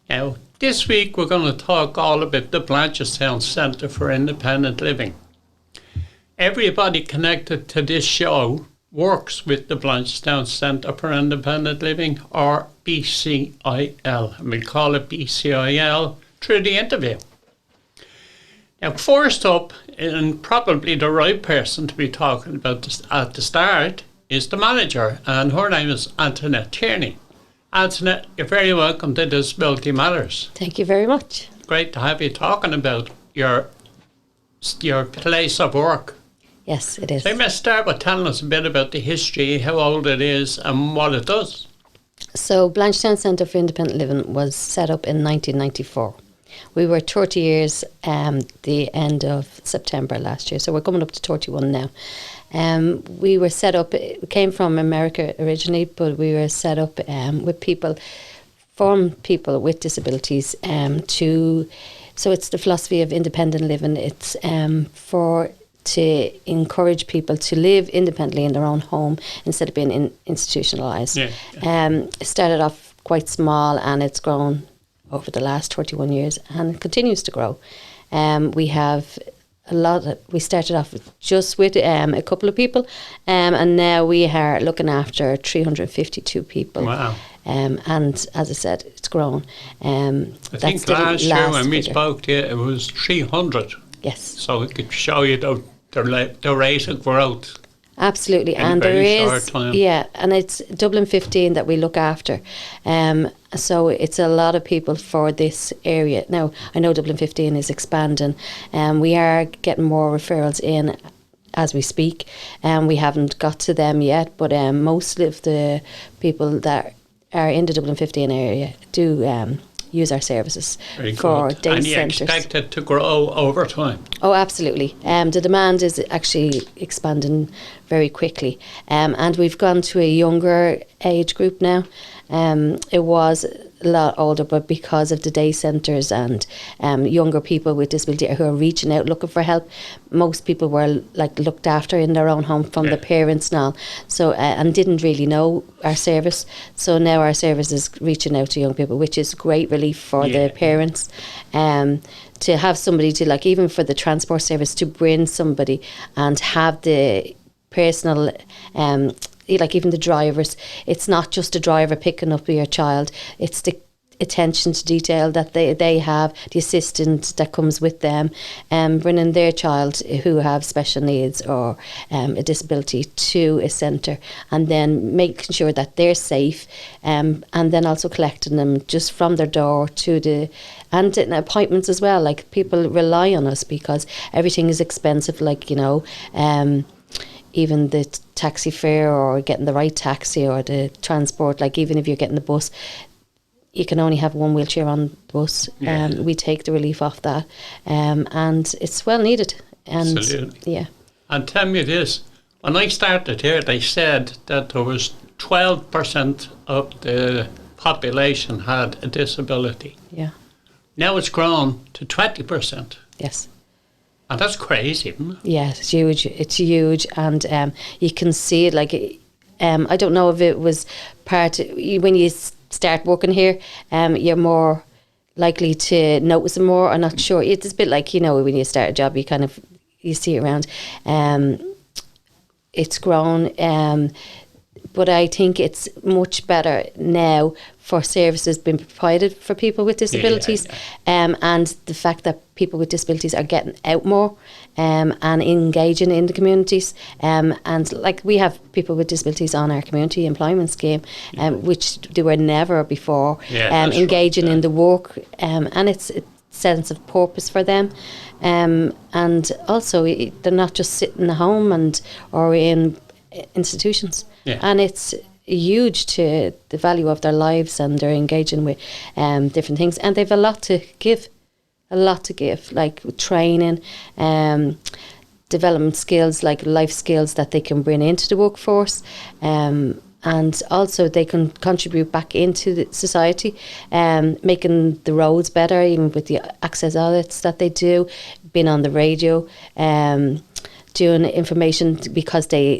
Now, this week we're going to talk all about the Blanchardstown Centre for Independent Living. Everybody connected to this show works with the Blanchardstown Centre for Independent Living, or BCIL, and we'll call it BCIL through the interview. Now, first up, and probably the right person to be talking about this at the start, is the manager, and her name is Antoinette Tierney. Antoinette, you're very welcome to Disability Matters. Thank you very much. Great to have you talking about your place of work. Yes, it is. So you must start by telling us a bit about the history, how old it is and what it does. So Blanchardstown Centre for Independent Living was set up in 1994. We were 30 years the end of September last year, so we're coming up to 31 now. We were set up, we came from America originally, but we were set up with people with disabilities so it's the philosophy of independent living. It's to encourage people to live independently in their own home instead of being institutionalised. It started off quite small and it's grown over the last 31 years and it continues to grow. We have we started off just with a couple of people and now we are looking after 352 people. Wow. And as I said, it's grown. I think last year when we spoke to you, it was 300. Yes. So it could show you the rate of growth. Absolutely, and there is, and it's Dublin 15 that we look after. So it's a lot of people for this area. Now, I know Dublin 15 is expanding, and we are getting more referrals in as we speak. We haven't got to them yet, but most of the people that are in the Dublin 15 area do use our services for day centres. And you expect it to grow over time? Oh, absolutely. The demand is actually expanding very quickly. And we've gone to a younger age group now. It was a lot older, but because of the day centres and younger people with disability who are reaching out looking for help, most people were looked after in their own home from the parents now, so and didn't really know our service. So now our service is reaching out to young people, which is great relief for the parents. To have somebody to even for the transport service, to bring somebody and have the personal even the drivers, it's not just a driver picking up your child, it's the attention to detail that they have, the assistant that comes with them, bringing their child who have special needs or a disability to a centre, and then making sure that they're safe, and then also collecting them just from their door to and in appointments as well. People rely on us because everything is expensive, even the taxi fare or getting the right taxi or the transport, even if you're getting the bus, you can only have one wheelchair on the bus. We take the relief off that, and it's well needed. And absolutely. Yeah. And tell me this, when I started here, they said that there was 12% of the population had a disability. Yeah. Now it's grown to 20%. Yes. And that's crazy, isn't it? Yeah, it's huge. It's huge, and you can see it. I don't know if it was when you start working here, you're more likely to notice it more. I'm not sure. It's a bit like when you start a job, you see it around. It's grown, but I think it's much better now for services being provided for people with disabilities, and the fact that people with disabilities are getting out more and engaging in the communities. And we have people with disabilities on our community employment scheme, which they were never before, engaging in the work, and it's a sense of purpose for them. And also they're not just sitting at home or in institutions. And it's huge to the value of their lives, and they're engaging with different things, and they've a lot to give, like training, development skills, like life skills that they can bring into the workforce, and also they can contribute back into the society, making the roads better, even with the access audits that they do, being on the radio, doing information, because they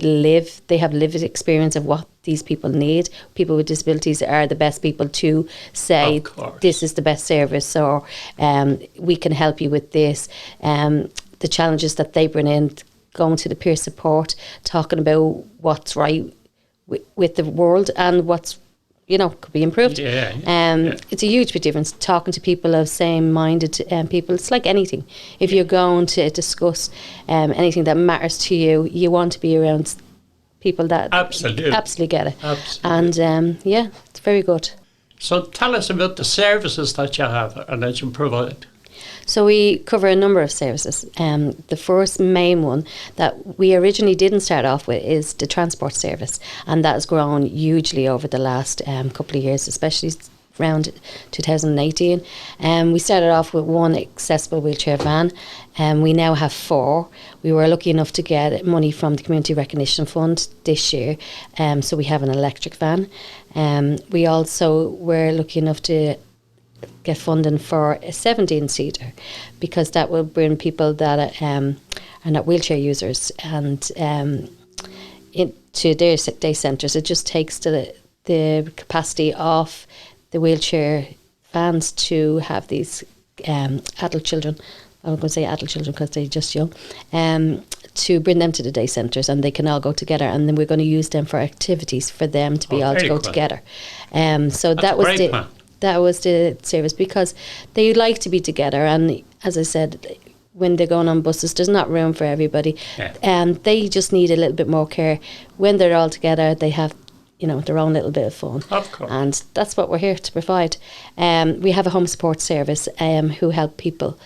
have lived experience of what these people need. People with disabilities are the best people to say this is the best service, or we can help you with this. The challenges that they bring in, going to the peer support, talking about what's right with the world and what's, could be improved. It's a huge big difference talking to people of same-minded people. It's like anything. If you're going to discuss anything that matters to you, you want to be around people that absolutely get it. Absolutely. And it's very good. So tell us about the services that you have and that you provide. So we cover a number of services. The first main one that we originally didn't start off with is the transport service, and that has grown hugely over the last couple of years, especially around 2018. We started off with one accessible wheelchair van, and we now have 4. We were lucky enough to get money from the Community Recognition Fund this year, so we have an electric van. We also were lucky enough to get funding for a 17-seater, because that will bring people that are not wheelchair users and into their day centres. It just takes the capacity of the wheelchair vans to have these adult children. I'm going to say adult children because they're just young, to bring them to the day centres, and they can all go together, and then we're going to use them for activities for them to be able to go together. So that was the service, because they like to be together, and as I said, when they're going on buses, there's not room for everybody, and they just need a little bit more care. When they're all together, they have their own little bit of fun. Of course. And that's what we're here to provide. We have a home support service who help people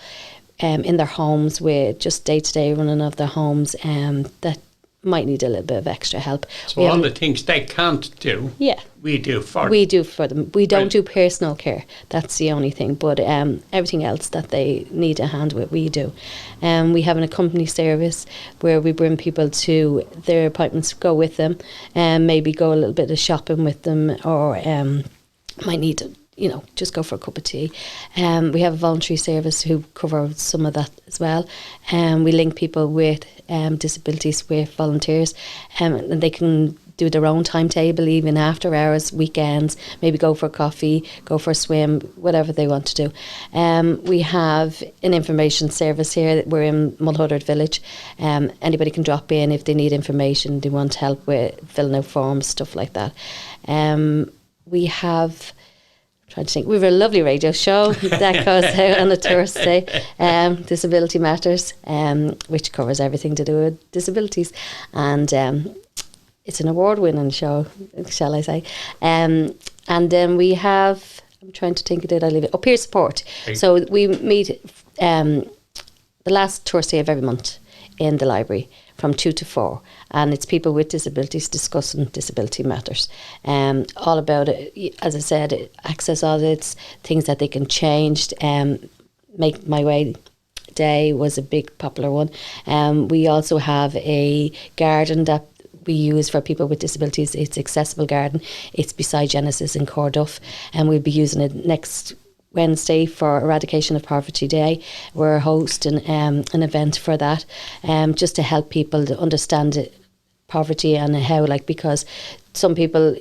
in their homes with just day-to-day running of their homes that might need a little bit of extra help. So all the things they can't do, we do for them. We do for them. We don't do personal care. That's the only thing. But everything else that they need a hand with, we do. We have an accompany service where we bring people to their appointments, go with them, and maybe go a little bit of shopping with them, or might need to, just go for a cup of tea. We have a voluntary service who cover some of that as well. We link people with disabilities with volunteers, and they can do their own timetable, even after hours, weekends, maybe go for coffee, go for a swim, whatever they want to do. We have an information service here. We're in Mulhuddard Village. Anybody can drop in if they need information, they want help with filling out forms, stuff like that. We have... trying to think. We have a lovely radio show that goes out on a Thursday, Disability Matters, which covers everything to do with disabilities, and it's an award-winning show, shall I say. And then we have, I'm trying to think, did I leave it? Peer support. Right. So we meet the last Thursday of every month in the library from 2 to 4, and it's people with disabilities discussing disability matters. All about it, as I said, access audits, things that they can change. Make My Way Day was a big popular one. We also have a garden that we use for people with disabilities. It's Accessible Garden. It's beside Genesis in Corduff, and we'll be using it next Wednesday for Eradication of Poverty Day. We're hosting an event for that, just to help people to understand poverty and how, because some people,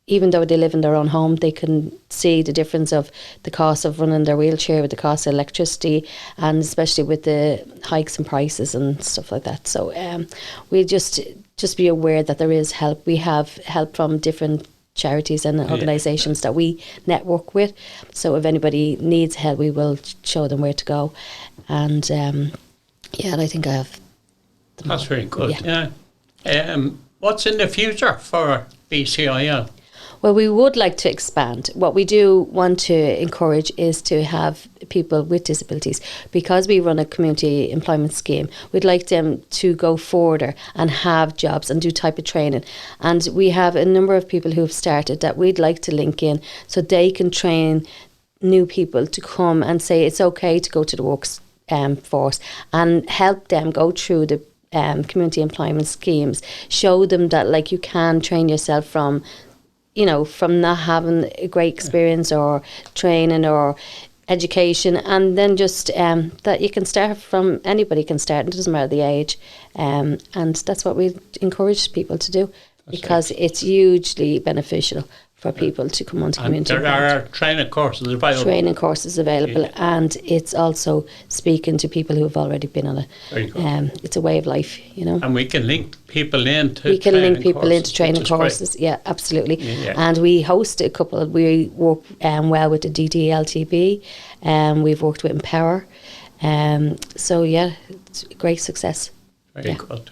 even though they live in their own home, they can see the difference of the cost of running their wheelchair with the cost of electricity, and especially with the hikes in prices and stuff like that. So we just be aware that there is help. We have help from different charities and organisations that we network with. So if anybody needs help, we will show them where to go. And and I think I have... That's very good, what's in the future for BCIL? Well, we would like to expand. What we do want to encourage is to have people with disabilities, because we run a community employment scheme. We'd like them to go further and have jobs and do type of training. And we have a number of people who have started that we'd like to link in, so they can train new people to come and say it's okay to go to the workforce, and help them go through the community employment schemes. Show them that you can train yourself from not having a great experience or training or education, and then just that you can start from, anybody can start, it doesn't matter the age, and that's what we encourage people to do. because it's hugely beneficial for people to come onto community employment. There are training courses available. And it's also speaking to people who have already been on it. Very good. It's a way of life, you know. And we can link people into training courses. Yeah, absolutely. Yeah. And we host a couple. We work well with the DDLTB, we've worked with Empower. So yeah, it's a great success. Very good.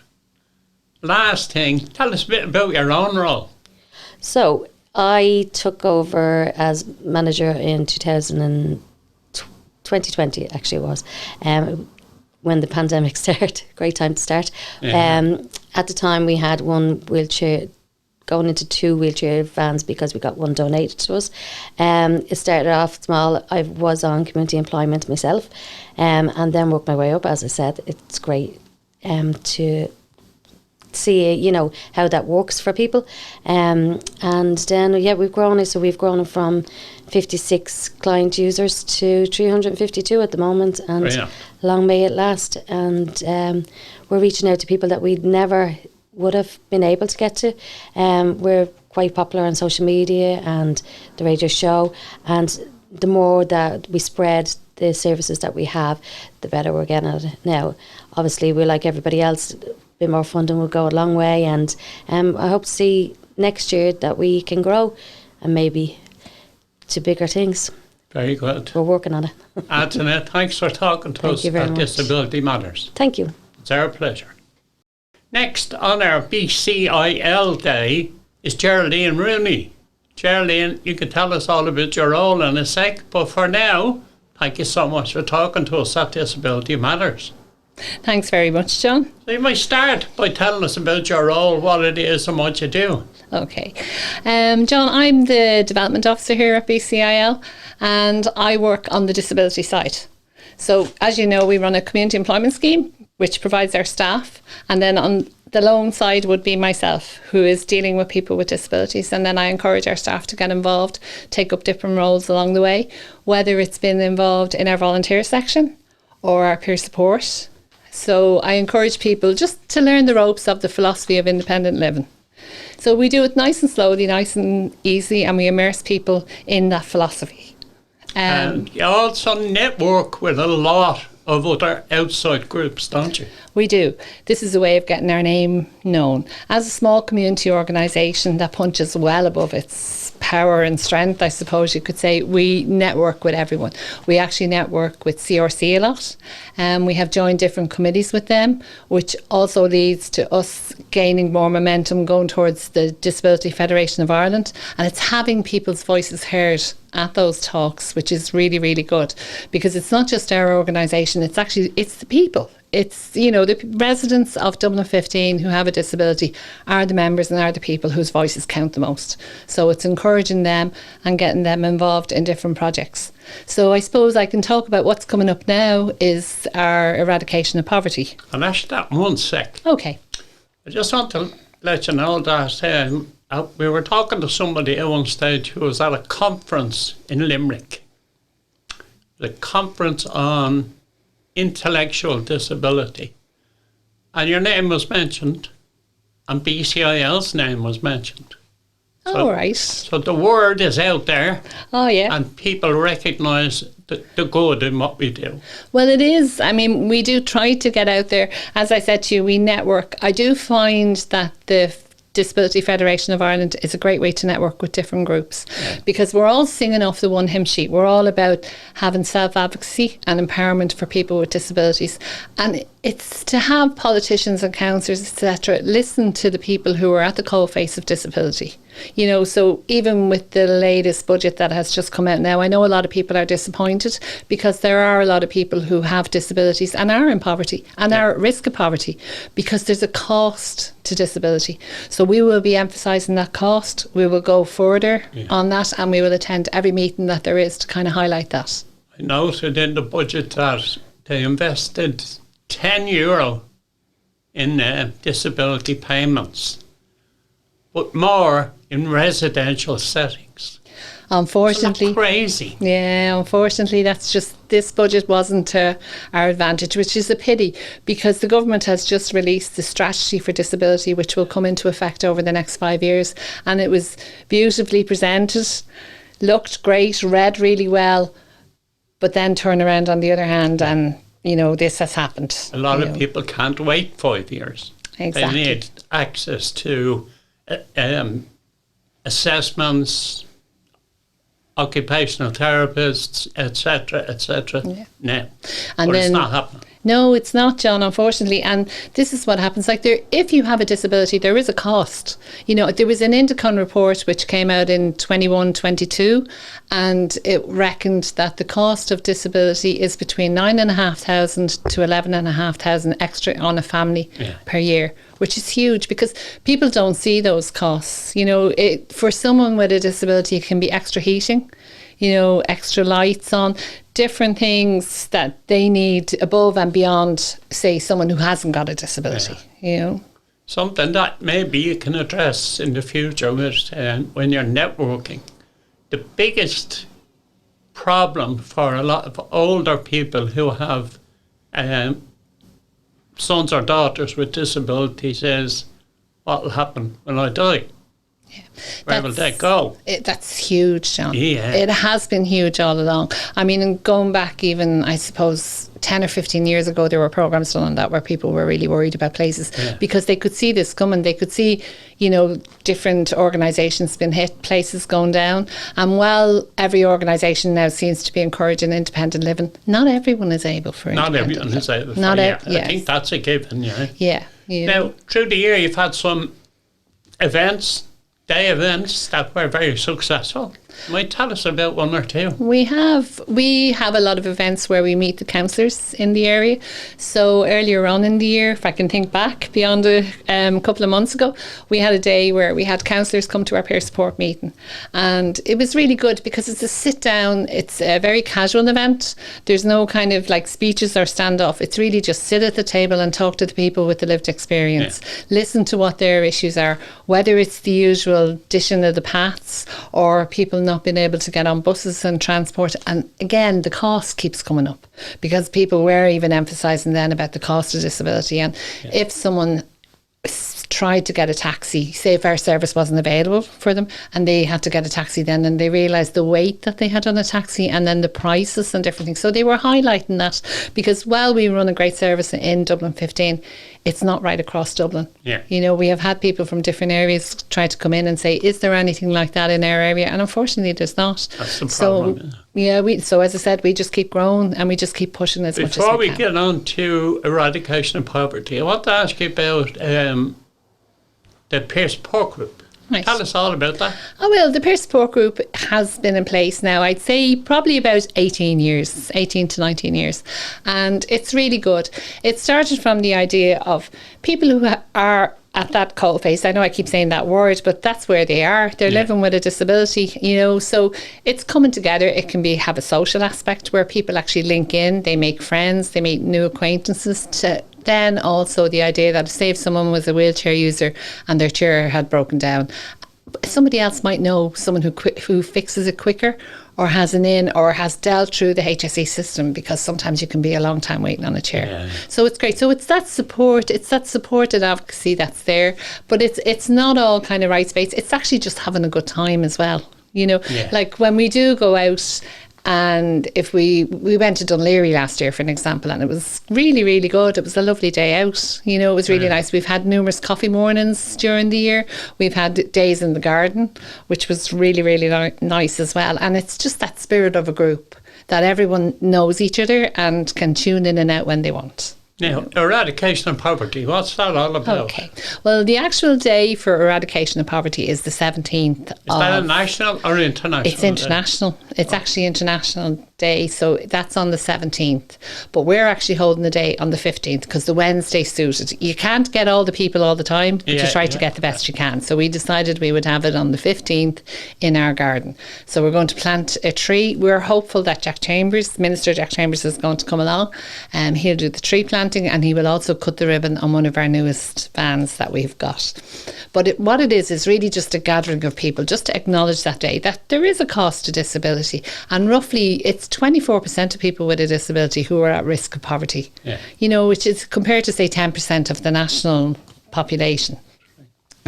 Last thing, tell us a bit about your own role. So I took over as manager in 2020, actually it was, when the pandemic started. Great time to start. Yeah. At the time we had one wheelchair, going into 2 wheelchair vans because we got one donated to us. It started off small. I was on community employment myself, and then worked my way up. As I said, it's great to see, you know, how that works for people. And then, we've grown it. So we've grown it from 56 client users to 352 at the moment. And long may it last. And we're reaching out to people that we never would have been able to get to. We're quite popular on social media and the radio show. And the more that we spread the services that we have, the better we're getting at it. Now, obviously, we're like everybody else. A bit more funding will go a long way, and I hope to see next year that we can grow and maybe to bigger things. Very good. We're working on it. Antoinette, thanks for talking to us about Disability Matters. Thank you. It's our pleasure. Next on our BCIL Day is Geraldine Rooney. Geraldine, you can tell us all about your role in a sec, but for now, thank you so much for talking to us at Disability Matters. Thanks very much, John. So you might start by telling us about your role, what it is and what you do. Okay. John, I'm the Development Officer here at BCIL, and I work on the disability side. So, as you know, we run a community employment scheme, which provides our staff, and then on the loan side would be myself, who is dealing with people with disabilities. And then I encourage our staff to get involved, take up different roles along the way, whether it's been involved in our volunteer section or our peer support. So I encourage people just to learn the ropes of the philosophy of independent living. So we do it nice and slowly, nice and easy, and we immerse people in that philosophy. And you also network with a lot of other outside groups, don't you? We do. This is a way of getting our name known. As a small community organisation that punches well above its power and strength, I suppose you could say, we network with everyone. We actually network with CRC a lot. We have joined different committees with them, which also leads to us gaining more momentum going towards the Disability Federation of Ireland. And it's having people's voices heard at those talks, which is really, really good, because it's not just our organisation, it's the people. It's, you know, the residents of Dublin 15 who have a disability are the members and are the people whose voices count the most. So it's encouraging them and getting them involved in different projects. So I suppose I can talk about what's coming up now is our eradication of poverty. And that's that 1 sec. Okay. I just want to let you know that we were talking to somebody at one stage who was at a conference in Limerick. The conference on intellectual disability. And your name was mentioned, and BCIL's name was mentioned. All right. So the word is out there. Oh, yeah. And people recognise the good in what we do. Well, it is. I mean, we do try to get out there. As I said to you, we network. I do find that the Disability Federation of Ireland is a great way to network with different groups, because we're all singing off the one hymn sheet. We're all about having self-advocacy and empowerment for people with disabilities, and it's to have politicians and councillors, etc., listen to the people who are at the coalface of disability. You know, so even with the latest budget that has just come out now, I know a lot of people are disappointed because there are a lot of people who have disabilities and are in poverty and are at risk of poverty, because there's a cost to disability. So we will be emphasising that cost. We will go further on that, and we will attend every meeting that there is to kind of highlight that. I noted in the budget that they invested €10 in disability payments, but more in residential settings. Unfortunately, crazy. Yeah, unfortunately, that's just, this budget wasn't to our advantage, which is a pity, because the government has just released the strategy for disability, which will come into effect over the next 5 years. And it was beautifully presented, looked great, read really well, but then turn around on the other hand and, this has happened. A lot of people can't wait 5 years. Exactly. They need access to assessments, occupational therapists, etc. Yeah. No, And but it's then- not happening. No, it's not, John, unfortunately. And this is what happens. Like, if you have a disability, there is a cost. There was an Indicon report which came out in 21-22, and it reckoned that the cost of disability is between 9,500 to 11,500 extra on a family per year, which is huge because people don't see those costs. For someone with a disability, it can be extra heating, extra lights on, different things that they need above and beyond, say, someone who hasn't got a disability, Something that maybe you can address in the future with when you're networking. The biggest problem for a lot of older people who have sons or daughters with disabilities is what will happen when I die. Where will they go? That's huge, John. Yeah. It has been huge all along. I mean, and going back even, I suppose, 10 or 15 years ago, there were programs done on that where people were really worried about places because they could see this coming. They could see, different organisations been hit, places going down. And while every organisation now seems to be encouraging independent living, not everyone is able for Not independent everyone is able for Not it. yes. I think that's a given, Yeah. Now, through the year, you've had some events, day events that were very successful. Might tell us about one or two. We have a lot of events where we meet the councillors in the area. So earlier on in the year, if I can think back beyond a couple of months ago, we had a day where we had councillors come to our peer support meeting, and it was really good because it's a sit down. It's a very casual event. There's no kind of like speeches or standoff. It's really just sit at the table and talk to the people with the lived experience. Listen to what their issues are, whether it's the usual dishing of the paths or people not been able to get on buses and transport. And again, the cost keeps coming up because people were even emphasising then about the cost of disability. And if someone tried to get a taxi, say if our service wasn't available for them and they had to get a taxi then, and they realised the wait that they had on a taxi and then the prices and different things. So they were highlighting that because while we run a great service in Dublin 15, it's not right across Dublin. We have had people from different areas try to come in and say, is there anything like that in our area? And unfortunately there's not. That's the problem. So as I said, we just keep growing and we just keep pushing as much as we can. Before we get on to eradication of poverty, I want to ask you about the peer support group. Nice. Tell us all about that. Oh, well, the peer support group has been in place now, I'd say probably about 18 to 19 years. And it's really good. It started from the idea of people who are at that coalface. I know I keep saying that word, but that's where they are. They're living with a disability, so it's coming together. It can have a social aspect where people actually link in, they make friends, they make new acquaintances. Then also the idea that say if someone was a wheelchair user and their chair had broken down, somebody else might know someone who fixes it quicker or has an in or has dealt through the HSE system, because sometimes you can be a long time waiting on a chair. So it's great. So it's that support, it's that support and advocacy that's there, but it's not all kind of rights-based. It's actually just having a good time as well. Like when we do go out, and if we went to Dunleary last year, for an example, and it was really, really good. It was a lovely day out. It was really nice. We've had numerous coffee mornings during the year. We've had days in the garden, which was really, really nice as well. And it's just that spirit of a group that everyone knows each other and can tune in and out when they want. Now, eradication of poverty, what's that all about? Okay. Well, the actual day for eradication of poverty is the 17th. Is that a national or international? It's international. It's actually international day, so that's on the 17th. But we're actually holding the day on the 15th because the Wednesday suited. You can't get all the people all the time, but you try to get the best you can. So we decided we would have it on the 15th in our garden. So we're going to plant a tree. We're hopeful that Minister Jack Chambers is going to come along, and he'll do the tree planting, and he will also cut the ribbon on one of our newest vans that we've got. But what it is really just a gathering of people, just to acknowledge that day, that there is a cost to disability, and roughly it's 24% of people with a disability who are at risk of poverty. Yeah. You know, which is compared to say 10% of the national population.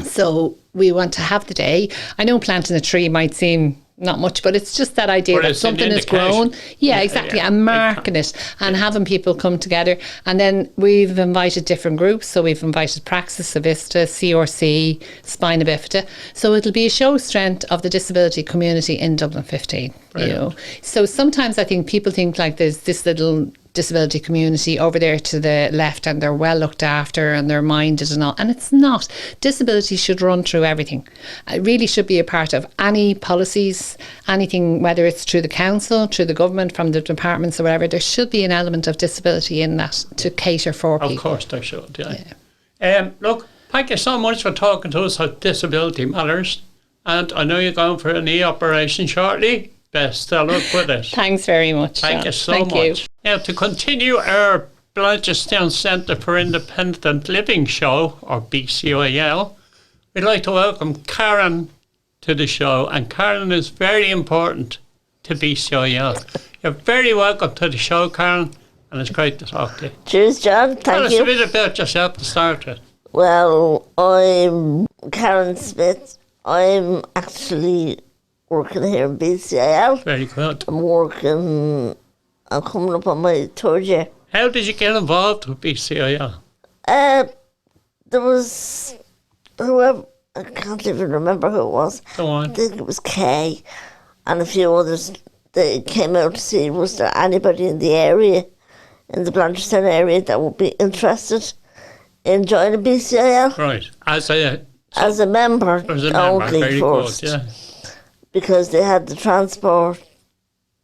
So we want to have the day. I know planting a tree might seem not much, but it's just that idea that something has grown. Yeah, exactly. And marking it and having people come together. And then we've invited different groups. So we've invited Praxis, Avista, CRC, Spina Bifida. So it'll be a show of strength of the disability community in Dublin 15. You know. So sometimes I think people think like there's this little disability community over there to the left and they're well looked after and they're minded and all, and it's not. Disability should run through everything. It really should be a part of any policies, anything, whether it's through the council, through the government, from the departments or whatever. There should be an element of disability in that to cater for people. Of course there should, look, thank you so much for talking to us about disability matters, and I know you're going for a knee operation shortly. Best of luck with it. Thanks very much. Thank you so much. Now, to continue our Blanchardstown Centre for Independent Living show, or BCIL, we'd like to welcome Karen to the show. And Karen is very important to BCIL. You're very welcome to the show, Karen, and it's great to talk to you. Cheers, John. Thank you. Tell us a bit about yourself to start with. Well, I'm Karen Smith. I'm actually working here in BCIL. Very good. I'm coming up on my third year. How did you get involved with BCIL? There was whoever, I can't even remember who it was. Go on. I think it was Kay and a few others. They came out to see was there anybody in the area, in the Blanchardstown area, that would be interested in joining BCIL. Right. As a member only very first. Good, yeah. Because they had the transport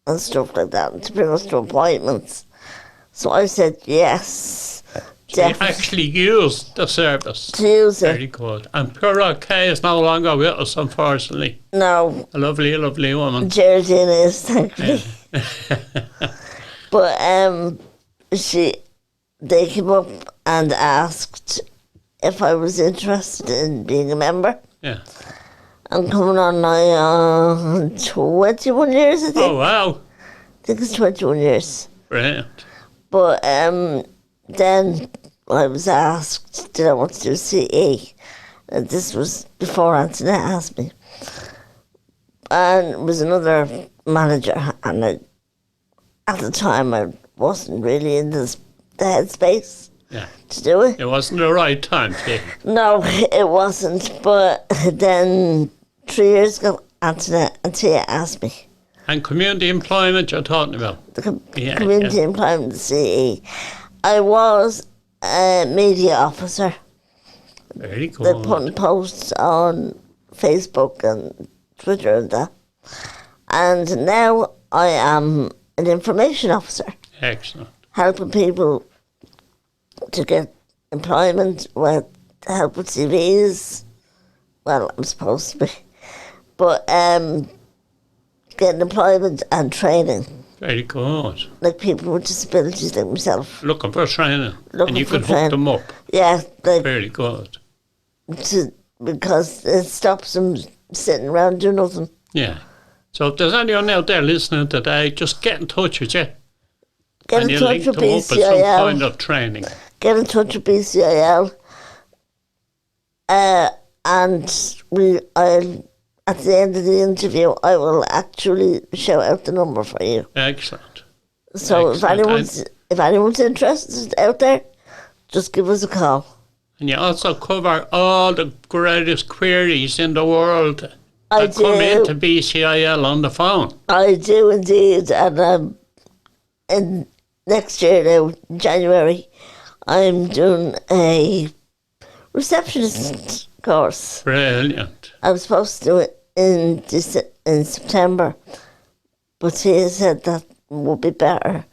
and stuff like that to bring us to appointments. So I said yes. So you actually used the service. To use it. Very good. And poor old Kay is no longer with us, unfortunately. No. A lovely, lovely woman. Geraldine is, thankfully. But they came up and asked if I was interested in being a member. Yeah. I'm coming on now 21 years, I think. Oh, wow. I think it's 21 years. Brilliant. But then I was asked, did I want to do CE? And this was before Antoinette asked me. And it was another manager, and at the time I wasn't really in the headspace to do it. It wasn't the right time for you. No, it wasn't. But then 3 years ago, Antoinette and Tia asked me. And community employment you're talking about? The community employment, the CE. I was a media officer. Very cool. They put posts on Facebook and Twitter and that. And now I am an information officer. Excellent. Helping people to get employment, with help with CVs. Well, I'm supposed to be. But getting employment and training. Very good. Like people with disabilities like myself. Looking for training. And you could hook them up. Yeah. Very good. Because it stops them sitting around doing nothing. Yeah. So if there's anyone out there listening today, just get in touch with you. Get in touch with BCIL. Some kind of training. Get in touch with BCIL. And I'll, at the end of the interview, I will actually shout out the number for you. Excellent. So Excellent. if anyone's interested out there, just give us a call. And you also cover all the greatest queries in the world that come into BCIL on the phone. I do indeed. And next year now, January, I'm doing a receptionist course. Brilliant. I was supposed to do it in September, but he said that would be better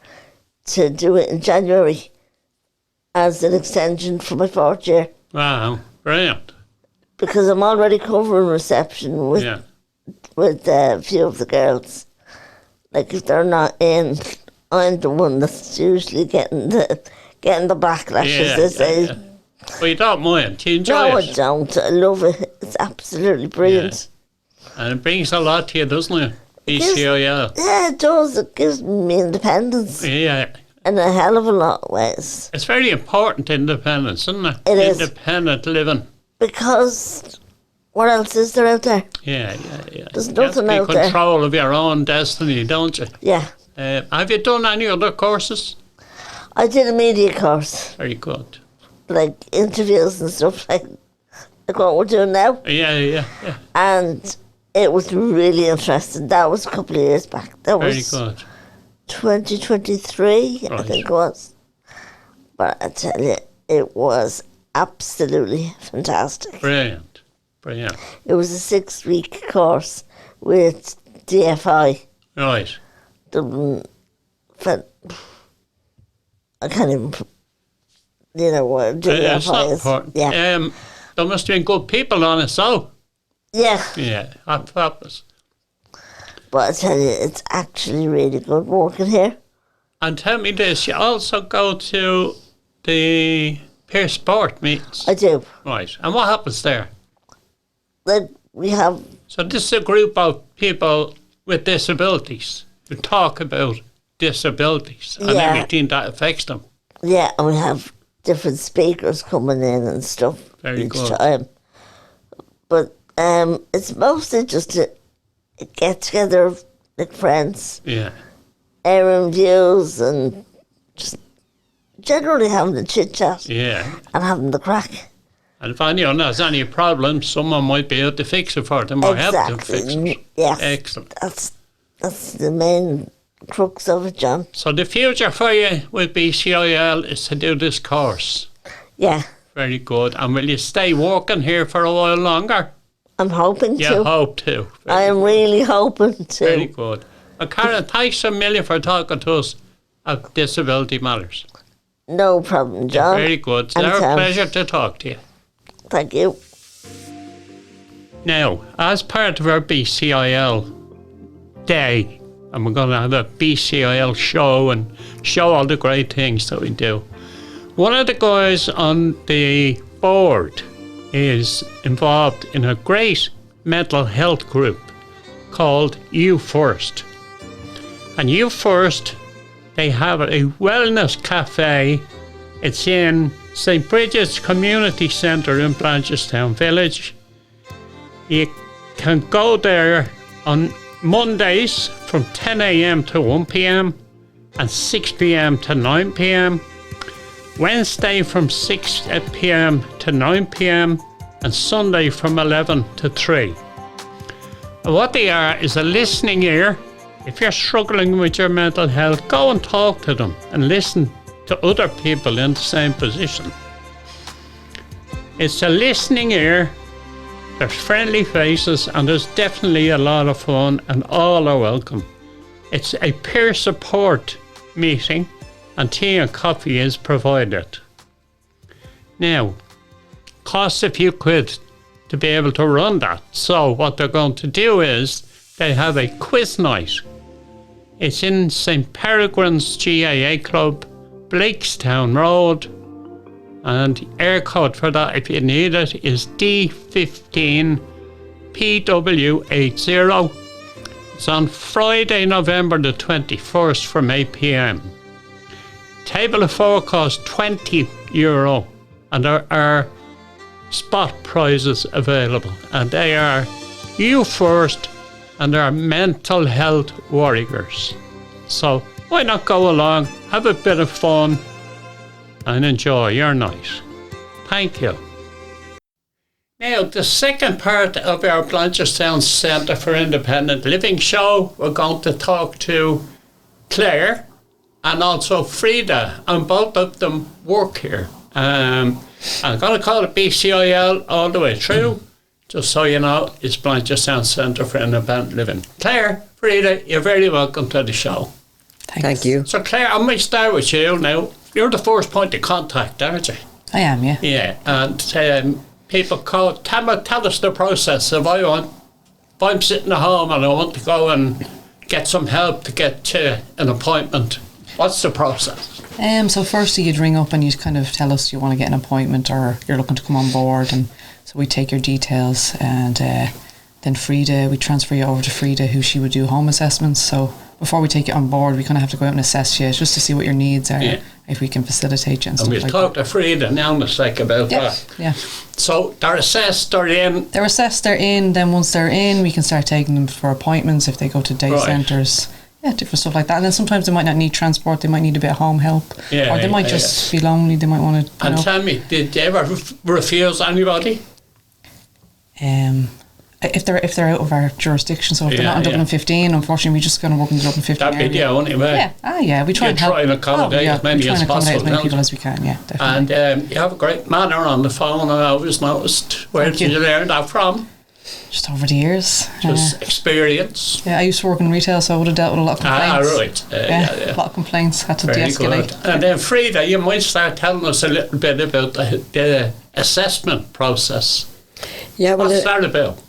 to do it in January as an extension for my 4th year. Wow, brilliant. Because I'm already covering reception with a few of the girls. Like, if they're not in, I'm the one that's usually getting the backlash, as they say. Yeah. Well, you don't mind. You enjoy No, it. I don't. I love it. It's absolutely brilliant. And it brings a lot to you, doesn't it? BCIL. Yeah, it does. It gives me independence Yeah. in a hell of a lot of ways. It's very important, independence, isn't it? It is. Independent living. Because what else is there out there? Yeah. There's You have to nothing be out there. control of your own destiny, don't you? Yeah. Have you done any other courses? I did a media course, Very good. like interviews and stuff like what we're doing now. Yeah. And it was really interesting. That was a couple of years back. That Very was good. 2023, I Right. think it was. But I tell you, it was absolutely fantastic. Brilliant. It was a 6-week course with DFI. Right. I can't even, what It's not DFI is. important. Yeah. There must have been good people on it, so. Yeah. Yeah, that was. But I tell you, it's actually really good working here. And tell me this, you also go to the peer sport meetings. I do. Right. And what happens there? Like, we have, So this is a group of people with disabilities who talk about disabilities and Yeah. everything that affects them. yeah, and we have different speakers coming in and stuff Very each good. time. But it's mostly just a get together of like friends, Yeah. airing views and just generally having a chit chat Yeah. and having the crack. And if anyone has any problems, someone might be able to fix it for them or help them fix Exactly. it. Yes. Excellent. That's the main crux of it, John. So the future for you with BCIL is to do this course. Yeah. Very good. And will you stay working here for a while longer? I'm hoping You to. hope to. I am really hoping to. Very good. Well, Karen, thanks a million for talking to us of Disability Matters. No problem, John. Very good. It's And our Sam. pleasure to talk to you. Thank you. Now, as part of our BCIL day, and we're going to have a BCIL show and show all the great things that we do, one of the guys on the board is involved in a great mental health group called You First. And You First, they have a wellness cafe. It's in St. Bridget's Community Centre in Blanchardstown Village. You can go there on Mondays from 10 a.m. to 1 p.m. and 6 p.m. to 9 p.m. Wednesday from 6 p.m. to 9 p.m. and Sunday from 11 to 3. And what they are is a listening ear. If you're struggling with your mental health, go and talk to them and listen to other people in the same position. It's a listening ear. There's friendly faces and there's definitely a lot of fun and all are welcome. It's a peer support meeting and tea and coffee is provided. Now, costs a few quid to be able to run that. So what they're going to do is they have a quiz night. It's in St. Peregrine's GAA Club, Blakestown Road, and the air code for that, if you need it, is D15PW80. It's on Friday, November the 21st from 8 p.m. Table of 4 costs €20, and there are spot prizes available, and they are You First and they're mental health warriors. So why not go along, have a bit of fun and enjoy your night. Thank you. Now, the second part of our Blanchardstown Centre for Independent Living show, we're going to talk to Claire and also Frida, and both of them work here. I'm going to call it BCIL all the way through. Just so you know, it's Blanchardstown Centre for Independent Living. Claire, Frida, you're very welcome to the show. Thank you. So Claire, I might start with you now. You're the first point of contact, aren't you? I am, yeah. Yeah, and people call, tell us the process. If I'm sitting at home and I want to go and get some help to get to an appointment, what's the process? So firstly, you'd ring up and you'd kind of tell us you want to get an appointment or you're looking to come on board, and so we take your details, and then Frida, we transfer you over to Frida, who she would do home assessments. So before we take you on board, we kind of have to go out and assess you just to see what your needs are, if we can facilitate you and stuff we'll like talk to Frida now in a sec about that. Yeah. So they're assessed, they're in. They're assessed, they're in. Then once they're in, we can start taking them for appointments if they go to day centres. Yeah, different stuff like that. And then sometimes they might not need transport, they might need a bit of home help. Yeah, or they might just be lonely, they might want to. And tell me, did you ever refuse anybody? If they're out of our jurisdiction, so if they're not in Dublin 15, unfortunately, we just going to work in the Dublin 15 That'd be the only way. We try and help. Try and accommodate as many as possible. As many people as we can, definitely. And you have a great manner on the phone, I always noticed. Where did you learn that from? Just over the years. Just experience. Yeah, I used to work in retail, so I would have dealt with a lot of complaints. Right. A lot of complaints, had to Very de-escalate. Good. And then Frida, you might start telling us a little bit about the assessment process. Yeah, well, what's that about?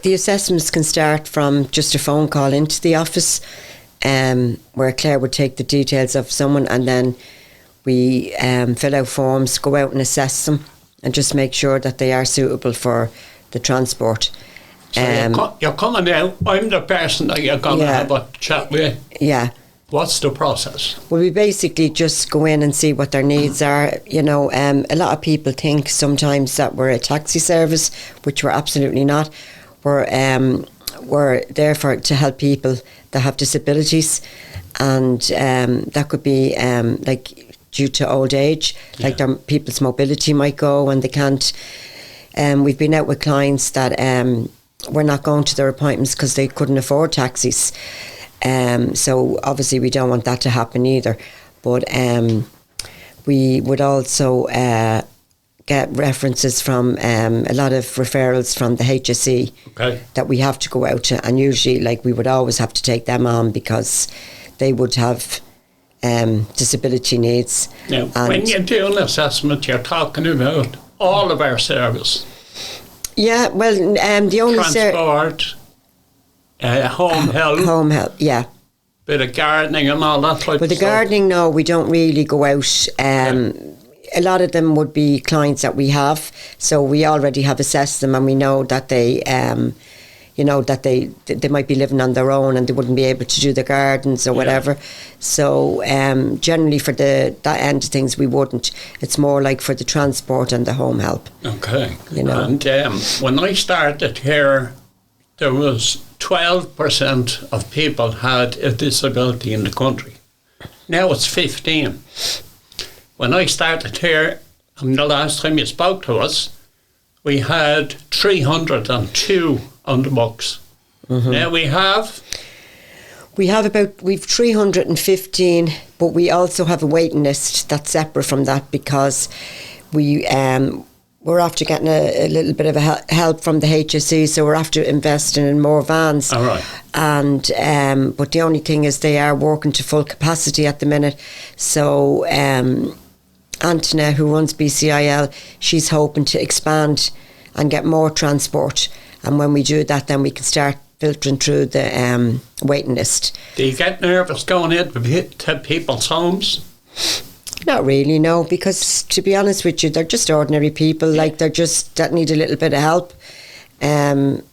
The assessments can start from just a phone call into the office, where Claire would take the details of someone, and then we fill out forms, go out and assess them, and just make sure that they are suitable for the transport. So you're coming out, I'm the person that you're going to have a chat with. Yeah. What's the process? Well, we basically just go in and see what their needs are. You know, a lot of people think sometimes that we're a taxi service, which we're absolutely not. We're there to help people that have disabilities, and that could be like due to old age, like people's mobility might go and they can't. We've been out with clients that were not going to their appointments because they couldn't afford taxis. So obviously we don't want that to happen either. But we would also get references from a lot of referrals from the HSE that we have to go out to, and usually we would always have to take them on because they would have disability needs. Now, when you do an assessment, you're talking about all of our service. Yeah, well, the only transport, home help. Home help, yeah. Bit of gardening and all that type of stuff. But the gardening, no, we don't really go out. A lot of them would be clients that we have, so we already have assessed them, and we know that they, they might be living on their own and they wouldn't be able to do the gardens or whatever. So generally for that end of things, we wouldn't. It's more like for the transport and the home help. Okay. And when I started here, there was 12% of people had a disability in the country. Now it's 15. When I started here, the last time you spoke to us, we had 302 on the books. Mm-hmm. Now we've 315, but we also have a waiting list that's separate from that because we're after getting a little bit of help from the HSE, so we're after investing in more vans. All right. And but the only thing is they are working to full capacity at the minute. So Antonia, who runs BCIL, she's hoping to expand and get more transport. And when we do that, then we can start filtering through the waiting list. Do you get nervous going into people's homes? Not really, no, because to be honest with you, they're just ordinary people, they're just that need a little bit of help. And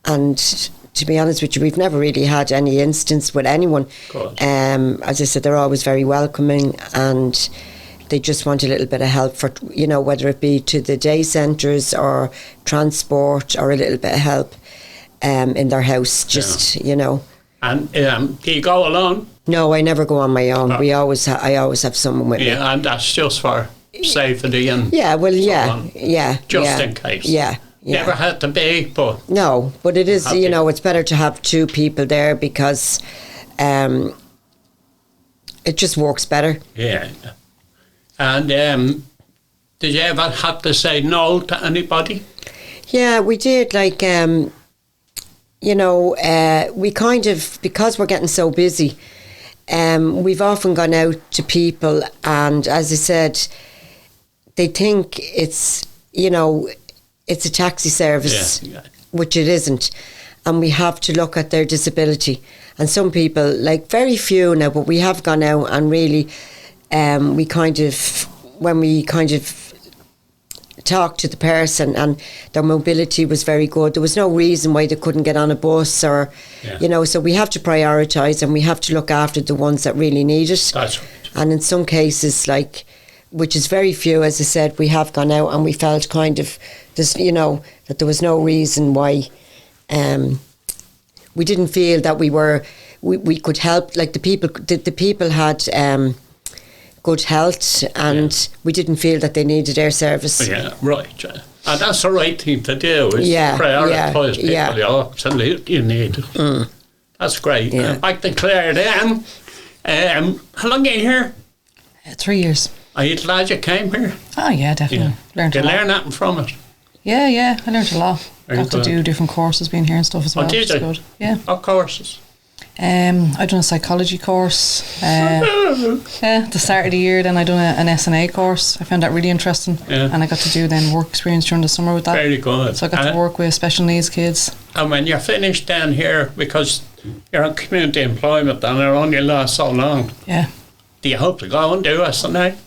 to be honest with you, we've never really had any instance with anyone. As I said, they're always very welcoming, and they just want a little bit of help for, whether it be to the day centres or transport or a little bit of help in their house, And do you go alone? No, I never go on my own. I always have someone with me. Yeah, and that's just for safety and just in case. Yeah. Never had to be, but no, but it is. It's better to have two people there because it just works better. Yeah. And did you ever have to say no to anybody? Yeah, we did. We kind of, because we're getting so busy, we've often gone out to people, and as I said, they think it's, you know, it's a taxi service, which it isn't. And we have to look at their disability. And some people, like very few now, but we have gone out and really, when we kind of talked to the person and their mobility was very good, there was no reason why they couldn't get on a bus or, you know, so we have to prioritise and we have to look after the ones that really need it. That's right. And in some cases, like, which is very few, as I said, we have gone out and we felt kind of, this, you know, that there was no reason why we didn't feel that we could help, like the people had good health, and we didn't feel that they needed our service. Yeah, right. And that's the right thing to do, is prioritise people you absolutely need. That's great. Back to Claire then. How long are you here? 3 years. Are you glad you came here? Oh yeah, definitely. Learned a lot. Did you learn anything from it? Yeah, I learned a lot. Very Got to good. do different courses being here and stuff as well. Did which is you? good. Yeah. What courses? I done a psychology course. The start of the year, then I done an SNA course. I found that really interesting, and I got to do then work experience during the summer with that. Very good. So I got to work with special needs kids. And when you're finished down here, because you're on community employment and it only lasts so long, do you hope to go and do SNA?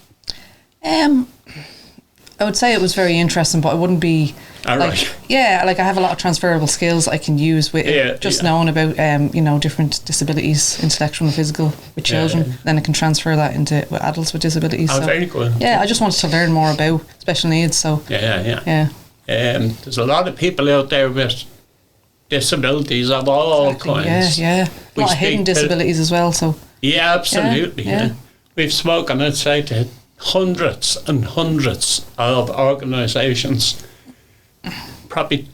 I would say it was very interesting, but I wouldn't be All like, right. like I have a lot of transferable skills I can use with it. Just knowing about you know, different disabilities, intellectual and physical, with children. Then I can transfer that into with adults with disabilities. Oh, so, very good. Yeah, I just wanted to learn more about special needs. So Yeah. There's a lot of people out there with disabilities of all kinds. Yeah. A lot of hidden disabilities as well. So yeah, absolutely. Yeah. We've spoken, I'd say, to hundreds and hundreds of organisations. Probably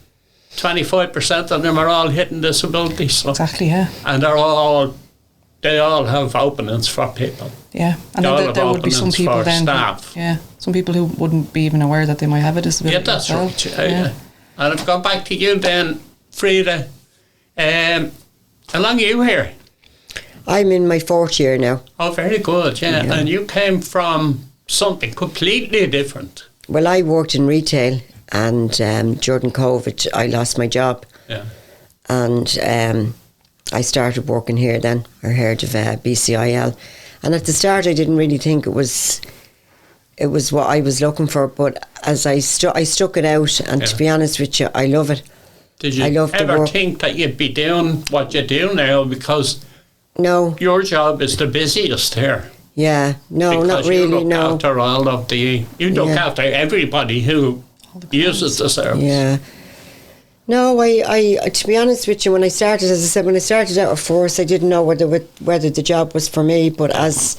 25% of them are all hidden disabilities. So. Exactly, yeah. And they all have openings for people. Yeah, and then there would be some people then, staff. Some people who wouldn't be even aware that they might have a disability. Yeah, that's themselves. right. Yeah. And I've gone back to you then, Frida. How long are you here? I'm in my 4th year now. Oh, very good, yeah. And you came from something completely different. Well, I worked in retail, and during COVID I lost my job. Yeah. And I started working here then. I heard of BCIL. And at the start I didn't really think it was what I was looking for, but as I stuck it out, and to be honest with you, I love it. Did you ever think that you'd be doing what you do now? Because your job is the busiest here. Yeah, no, not really, you look no. after all of you look after everybody who uses the service. Yeah. No, I to be honest with you, when I started, as I said, when I started out at Force, I didn't know whether the job was for me, but as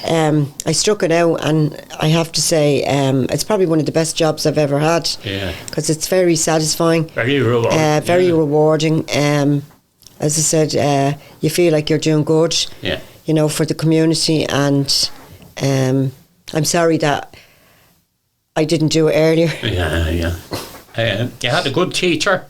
I struck it out, and I have to say, it's probably one of the best jobs I've ever had. Yeah. Because it's very satisfying. Very rewarding. Very rewarding. As I said, you feel like you're doing good. Yeah. You know, for the community, and I'm sorry that I didn't do it earlier. Yeah. You had a good teacher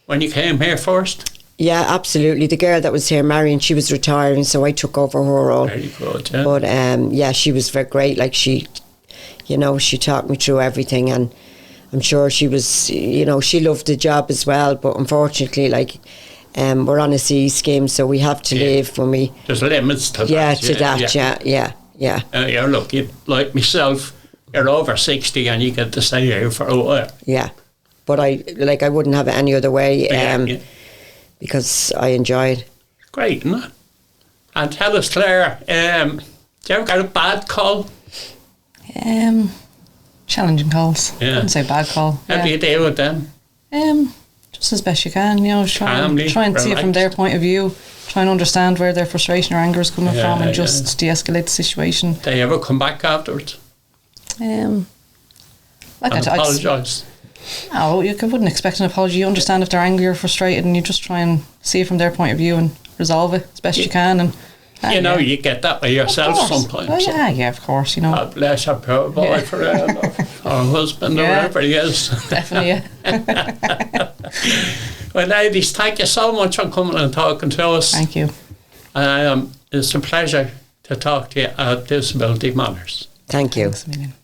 when you came here first? Yeah, absolutely. The girl that was here, Marion, she was retiring, so I took over her role. Very good, yeah. But she was very great. Like she taught me through everything, and I'm sure she was, she loved the job as well. But unfortunately, we're on a CE scheme, so we have to leave when we. There's limits to that. Yeah. You're lucky, like myself. You're over 60 and you get to stay here for a while. Yeah, but I wouldn't have it any other way. Because I enjoy it. Great, isn't it? And tell us, Claire, do you ever get a bad call? Challenging calls. Yeah. I wouldn't say bad call. How do you deal with them? Just as best you can, try and see it from their point of view, try and understand where their frustration or anger is coming from, and just de-escalate the situation. Do they ever come back afterwards? And apologise? No, you wouldn't expect an apology. You understand if they're angry or frustrated, and you just try and see it from their point of view and resolve it as best you can. And you get that by yourself sometimes. Well, yeah, of course. God bless your poor boyfriend or husband or whatever he is. Definitely, yeah. Well, ladies, thank you so much for coming and talking to us. Thank you. It's a pleasure to talk to you at Disability Matters. Thank you. Thanks a million.